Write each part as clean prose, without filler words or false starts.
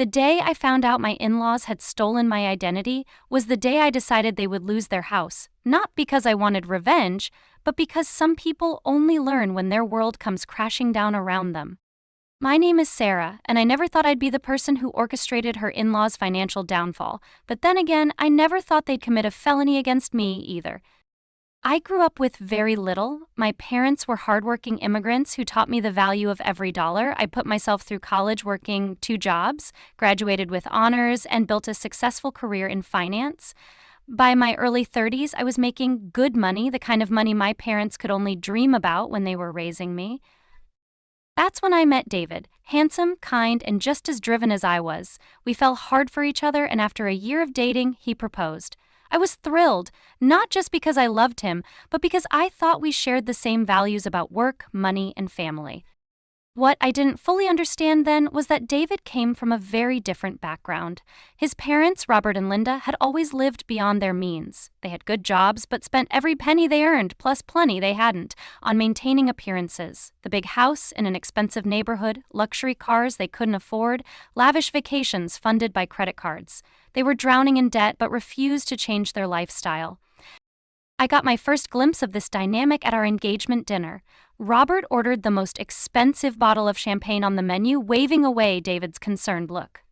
The day I found out my in-laws had stolen my identity was the day I decided they would lose their house, not because I wanted revenge, but because some people only learn when their world comes crashing down around them. My name is Sarah, and I never thought I'd be the person who orchestrated her in-laws' financial downfall, but then again, I never thought they'd commit a felony against me either. I grew up with very little. My parents were hardworking immigrants who taught me the value of every dollar. I put myself through college working 2 jobs, graduated with honors, and built a successful career in finance. By my early 30s, I was making good money, the kind of money my parents could only dream about when they were raising me. That's when I met David, handsome, kind, and just as driven as I was. We fell hard for each other, and after a year of dating, he proposed. I was thrilled, not just because I loved him, but because I thought we shared the same values about work, money, and family. What I didn't fully understand then was that David came from a very different background. His parents, Robert and Linda, had always lived beyond their means. They had good jobs, but spent every penny they earned, plus plenty they hadn't, on maintaining appearances. The big house in an expensive neighborhood, luxury cars they couldn't afford, lavish vacations funded by credit cards. They were drowning in debt, but refused to change their lifestyle. I got my first glimpse of this dynamic at our engagement dinner. Robert ordered the most expensive bottle of champagne on the menu, waving away David's concerned look.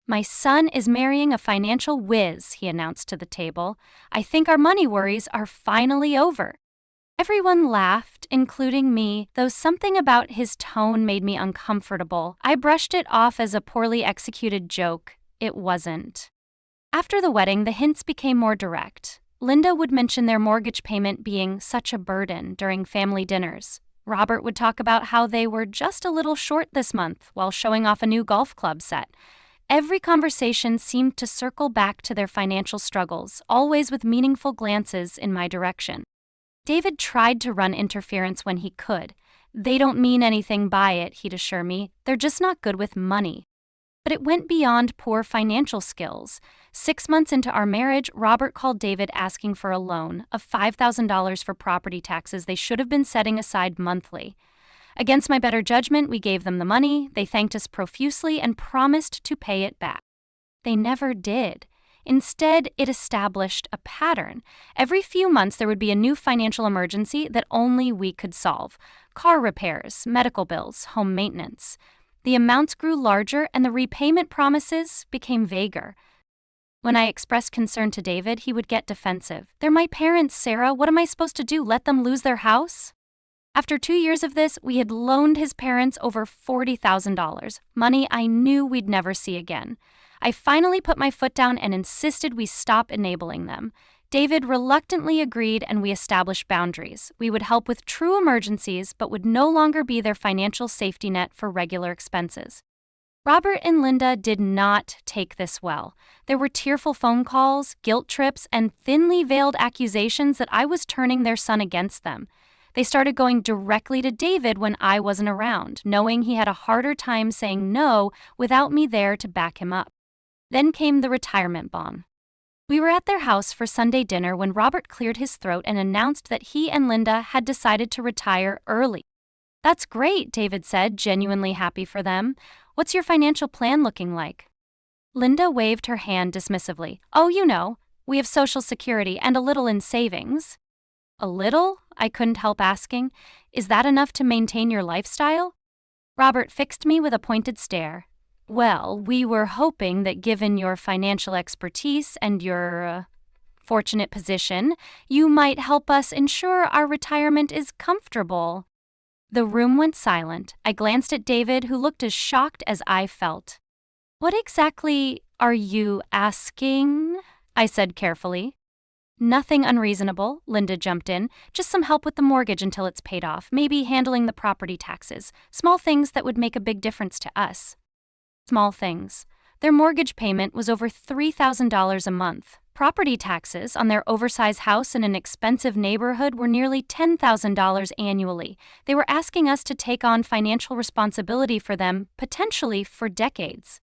"My son is marrying a financial whiz," he announced to the table. "I think our money worries are finally over." Everyone laughed, including me, though something about his tone made me uncomfortable. I brushed it off as a poorly executed joke. It wasn't. After the wedding, the hints became more direct. Linda would mention their mortgage payment being such a burden during family dinners. Robert would talk about how they were just a little short this month while showing off a new golf club set. Every conversation seemed to circle back to their financial struggles, always with meaningful glances in my direction. David tried to run interference when he could. "They don't mean anything by it," he'd assure me. "They're just not good with money." But it went beyond poor financial skills. 6 months into our marriage, Robert called David asking for a loan of $5,000 for property taxes they should have been setting aside monthly. Against my better judgment, we gave them the money, they thanked us profusely, and promised to pay it back. They never did. Instead, it established a pattern. Every few months, there would be a new financial emergency that only we could solve. Car repairs, medical bills, home maintenance. The amounts grew larger and the repayment promises became vaguer. When I expressed concern to David, he would get defensive. "They're my parents, Sarah. What am I supposed to do, let them lose their house?" After 2 years of this, we had loaned his parents over $40,000, money I knew we'd never see again. I finally put my foot down and insisted we stop enabling them. David reluctantly agreed, and we established boundaries. We would help with true emergencies, but would no longer be their financial safety net for regular expenses. Robert and Linda did not take this well. There were tearful phone calls, guilt trips, and thinly veiled accusations that I was turning their son against them. They started going directly to David when I wasn't around, knowing he had a harder time saying no without me there to back him up. Then came the retirement bomb. We were at their house for Sunday dinner when Robert cleared his throat and announced that he and Linda had decided to retire early. "That's great," David said, genuinely happy for them. "What's your financial plan looking like?" Linda waved her hand dismissively. "Oh, you know, we have Social Security and a little in savings." "A little?" I couldn't help asking. "Is that enough to maintain your lifestyle?" Robert fixed me with a pointed stare. "Well, we were hoping that given your financial expertise and your fortunate position, you might help us ensure our retirement is comfortable." The room went silent. I glanced at David, who looked as shocked as I felt. "What exactly are you asking?" I said carefully. "Nothing unreasonable," Linda jumped in. "Just some help with the mortgage until it's paid off, maybe handling the property taxes, small things that would make a big difference to us." Small things. Their mortgage payment was over $3,000 a month. Property taxes on their oversized house in an expensive neighborhood were nearly $10,000 annually. They were asking us to take on financial responsibility for them, potentially for decades.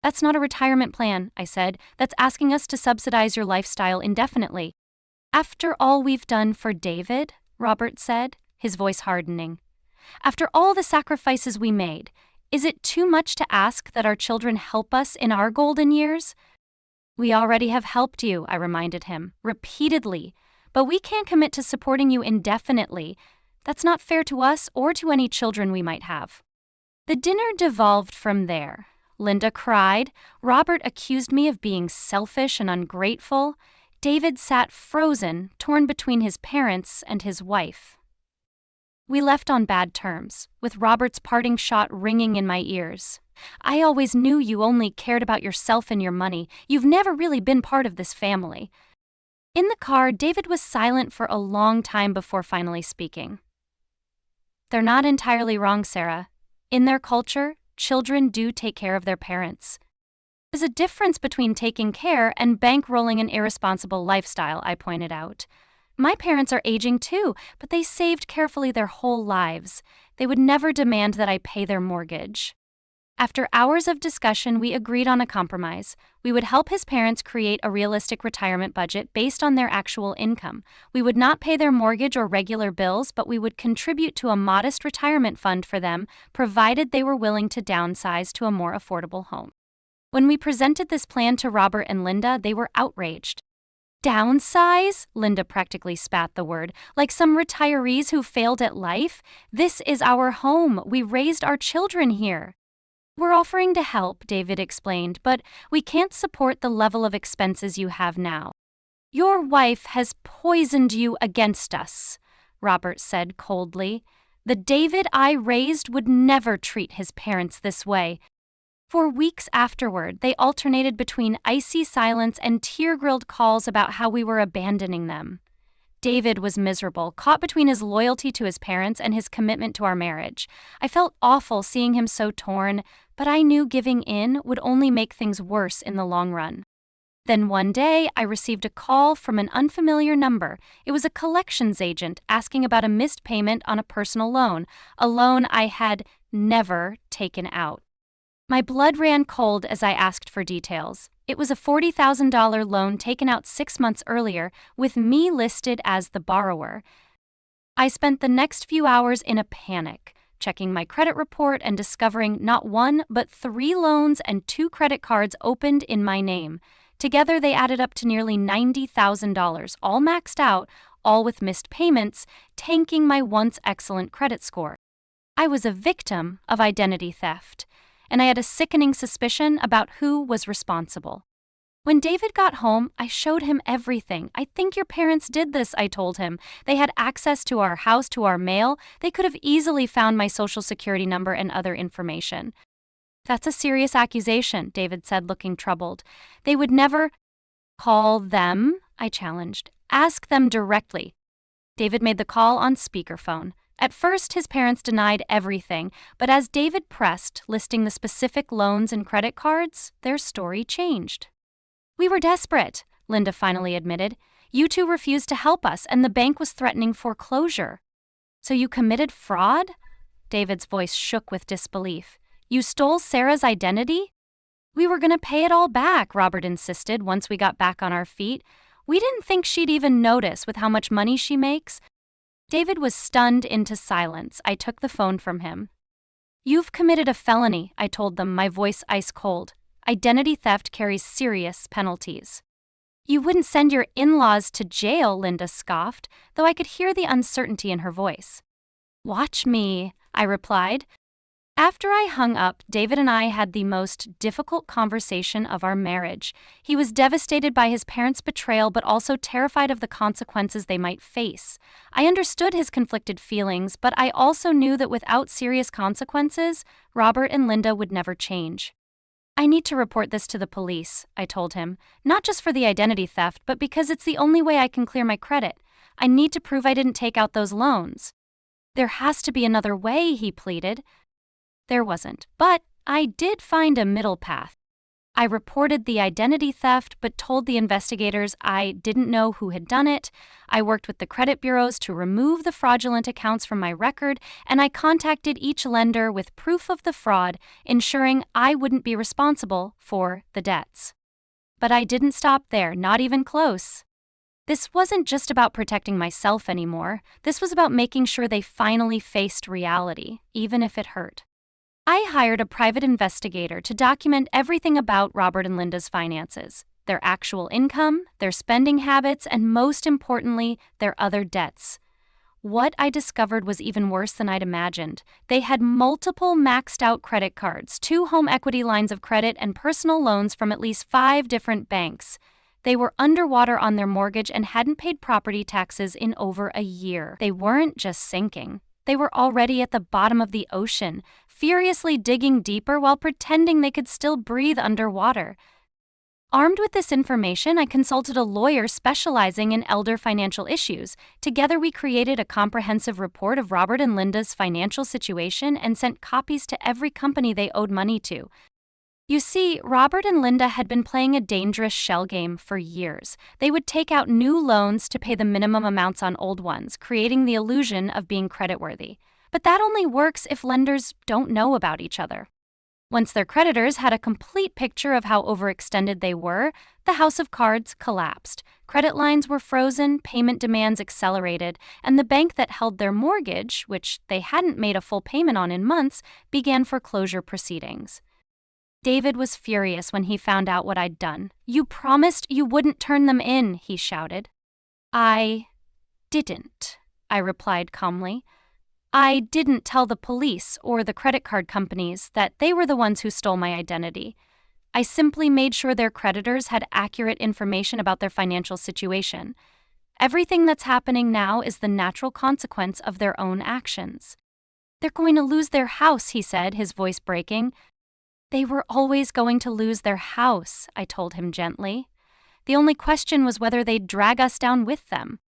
"That's not a retirement plan," I said. "That's asking us to subsidize your lifestyle indefinitely." "After all we've done for David," Robert said, his voice hardening. "After all the sacrifices we made, Is it too much to ask that our children help us in our golden years? We already have helped you, I reminded him, repeatedly, but we can't commit to supporting you indefinitely. That's not fair to us or to any children we might have. The dinner devolved from there. Linda cried. Robert accused me of being selfish and ungrateful. David sat frozen, torn between his parents and his wife. We left on bad terms, with Robert's parting shot ringing in my ears. I always knew you only cared about yourself and your money. You've never really been part of this family. In the car, David was silent for a long time before finally speaking. They're not entirely wrong, Sarah. In their culture, children do take care of their parents. There's a difference between taking care and bankrolling an irresponsible lifestyle, I pointed out. My parents are aging too, but they saved carefully their whole lives. They would never demand that I pay their mortgage. After hours of discussion, we agreed on a compromise. We would help his parents create a realistic retirement budget based on their actual income. We would not pay their mortgage or regular bills, but we would contribute to a modest retirement fund for them, provided they were willing to downsize to a more affordable home. When we presented this plan to Robert and Linda, they were outraged. Downsize? Linda practically spat the word. Like some retirees who failed at life? This is our home. We raised our children here. We're offering to help, David explained, but we can't support the level of expenses you have now. Your wife has poisoned you against us, Robert said coldly. The David I raised would never treat his parents this way. For weeks afterward, they alternated between icy silence and tear-grilled calls about how we were abandoning them. David was miserable, caught between his loyalty to his parents and his commitment to our marriage. I felt awful seeing him so torn, but I knew giving in would only make things worse in the long run. Then one day, I received a call from an unfamiliar number. It was a collections agent asking about a missed payment on a personal loan, a loan I had never taken out. My blood ran cold as I asked for details. It was a $40,000 loan taken out 6 months earlier, with me listed as the borrower. I spent the next few hours in a panic, checking my credit report and discovering not one but 3 loans and 2 credit cards opened in my name. Together they added up to nearly $90,000, all maxed out, all with missed payments, tanking my once excellent credit score. I was a victim of identity theft, and I had a sickening suspicion about who was responsible. When David got home, I showed him everything. I think your parents did this, I told him. They had access to our house, to our mail. They could have easily found my social security number and other information. That's a serious accusation, David said, looking troubled. They would never call them, I challenged. Ask them directly. David made the call on speakerphone. At first, his parents denied everything, but as David pressed, listing the specific loans and credit cards, their story changed. We were desperate, Linda finally admitted. You two refused to help us, and the bank was threatening foreclosure. So you committed fraud? David's voice shook with disbelief. You stole Sarah's identity? We were going to pay it all back, Robert insisted once we got back on our feet. We didn't think she'd even notice with how much money she makes. David was stunned into silence. I took the phone from him. You've committed a felony, I told them, my voice ice cold. Identity theft carries serious penalties. You wouldn't send your in-laws to jail, Linda scoffed, though I could hear the uncertainty in her voice. Watch me, I replied. After I hung up, David and I had the most difficult conversation of our marriage. He was devastated by his parents' betrayal, but also terrified of the consequences they might face. I understood his conflicted feelings, but I also knew that without serious consequences, Robert and Linda would never change. I need to report this to the police, I told him, not just for the identity theft, but because it's the only way I can clear my credit. I need to prove I didn't take out those loans. There has to be another way, he pleaded. There wasn't, but I did find a middle path. I reported the identity theft but told the investigators I didn't know who had done it. I worked with the credit bureaus to remove the fraudulent accounts from my record, and I contacted each lender with proof of the fraud, ensuring I wouldn't be responsible for the debts. But I didn't stop there, not even close. This wasn't just about protecting myself anymore. This was about making sure they finally faced reality, even if it hurt. I hired a private investigator to document everything about Robert and Linda's finances, their actual income, their spending habits, and most importantly, their other debts. What I discovered was even worse than I'd imagined. They had multiple maxed-out credit cards, 2 home equity lines of credit, and personal loans from at least 5 different banks. They were underwater on their mortgage and hadn't paid property taxes in over a year. They weren't just sinking. They were already at the bottom of the ocean, furiously digging deeper while pretending they could still breathe underwater. Armed with this information, I consulted a lawyer specializing in elder financial issues. Together, we created a comprehensive report of Robert and Linda's financial situation and sent copies to every company they owed money to. You see, Robert and Linda had been playing a dangerous shell game for years. They would take out new loans to pay the minimum amounts on old ones, creating the illusion of being creditworthy. But that only works if lenders don't know about each other. Once their creditors had a complete picture of how overextended they were, the house of cards collapsed. Credit lines were frozen, payment demands accelerated, and the bank that held their mortgage, which they hadn't made a full payment on in months, began foreclosure proceedings. David was furious when he found out what I'd done. "You promised you wouldn't turn them in," he shouted. "I didn't," I replied calmly. "I didn't tell the police or the credit card companies that they were the ones who stole my identity. I simply made sure their creditors had accurate information about their financial situation. Everything that's happening now is the natural consequence of their own actions." "They're going to lose their house," he said, his voice breaking. "They were always going to lose their house," I told him gently. "The only question was whether they'd drag us down with them."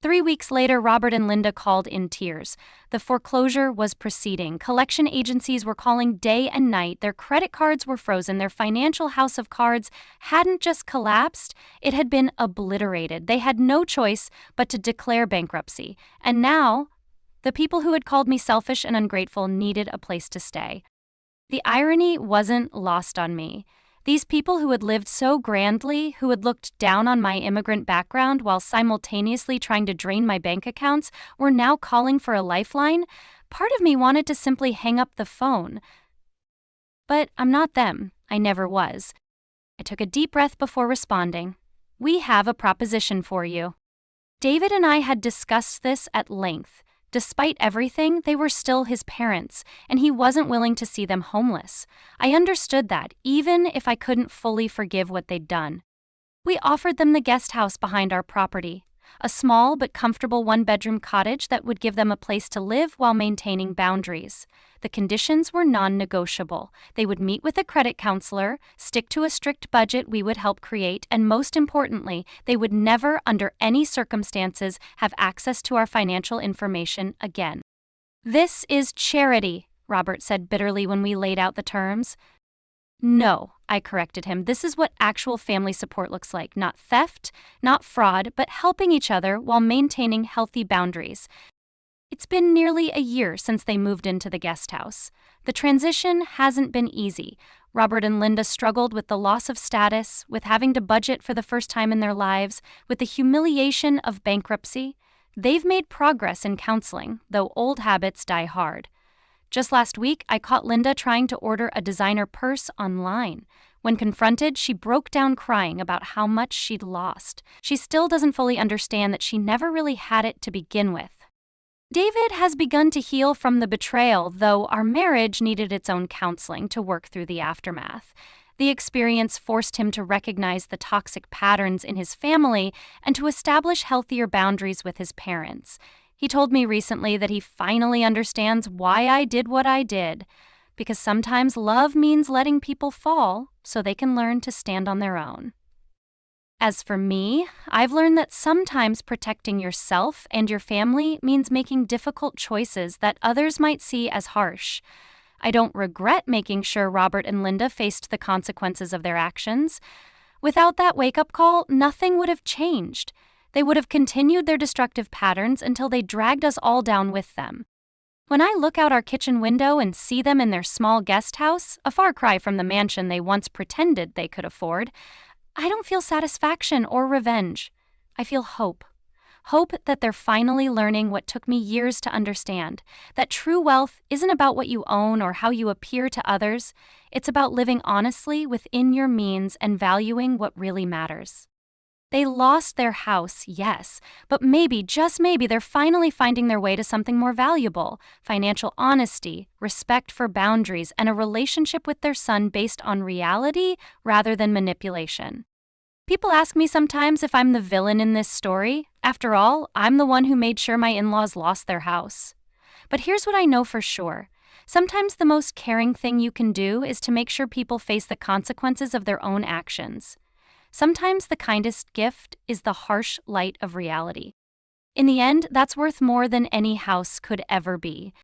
3 weeks later, Robert and Linda called in tears. The foreclosure was proceeding. Collection agencies were calling day and night. Their credit cards were frozen. Their financial house of cards hadn't just collapsed, it had been obliterated. They had no choice but to declare bankruptcy. And now, the people who had called me selfish and ungrateful needed a place to stay. The irony wasn't lost on me. These people who had lived so grandly, who had looked down on my immigrant background while simultaneously trying to drain my bank accounts, were now calling for a lifeline. Part of me wanted to simply hang up the phone. But I'm not them. I never was. I took a deep breath before responding. "We have a proposition for you." David and I had discussed this at length. Despite everything, they were still his parents, and he wasn't willing to see them homeless. I understood that, even if I couldn't fully forgive what they'd done. We offered them the guest house behind our property, a small but comfortable 1-bedroom cottage that would give them a place to live while maintaining boundaries. The conditions were non-negotiable. They would meet with a credit counselor, stick to a strict budget we would help create, and most importantly, they would never, under any circumstances, have access to our financial information again. "This is charity," Robert said bitterly when we laid out the terms. "No," I corrected him. "This is what actual family support looks like. Not theft, not fraud, but helping each other while maintaining healthy boundaries." It's been nearly a year since they moved into the guest house. The transition hasn't been easy. Robert and Linda struggled with the loss of status, with having to budget for the first time in their lives, with the humiliation of bankruptcy. They've made progress in counseling, though old habits die hard. Just last week, I caught Linda trying to order a designer purse online. When confronted, she broke down crying about how much she'd lost. She still doesn't fully understand that she never really had it to begin with. David has begun to heal from the betrayal, though our marriage needed its own counseling to work through the aftermath. The experience forced him to recognize the toxic patterns in his family and to establish healthier boundaries with his parents. He told me recently that he finally understands why I did what I did, because sometimes love means letting people fall so they can learn to stand on their own. As for me, I've learned that sometimes protecting yourself and your family means making difficult choices that others might see as harsh. I don't regret making sure Robert and Linda faced the consequences of their actions. Without that wake-up call, nothing would have changed. They would have continued their destructive patterns until they dragged us all down with them. When I look out our kitchen window and see them in their small guest house, a far cry from the mansion they once pretended they could afford, I don't feel satisfaction or revenge. I feel hope. Hope that they're finally learning what took me years to understand, that true wealth isn't about what you own or how you appear to others, it's about living honestly within your means and valuing what really matters. They lost their house, yes, but maybe, just maybe, they're finally finding their way to something more valuable: financial honesty, respect for boundaries, and a relationship with their son based on reality rather than manipulation. People ask me sometimes if I'm the villain in this story. After all, I'm the one who made sure my in-laws lost their house. But here's what I know for sure. Sometimes the most caring thing you can do is to make sure people face the consequences of their own actions. Sometimes the kindest gift is the harsh light of reality. In the end, that's worth more than any house could ever be.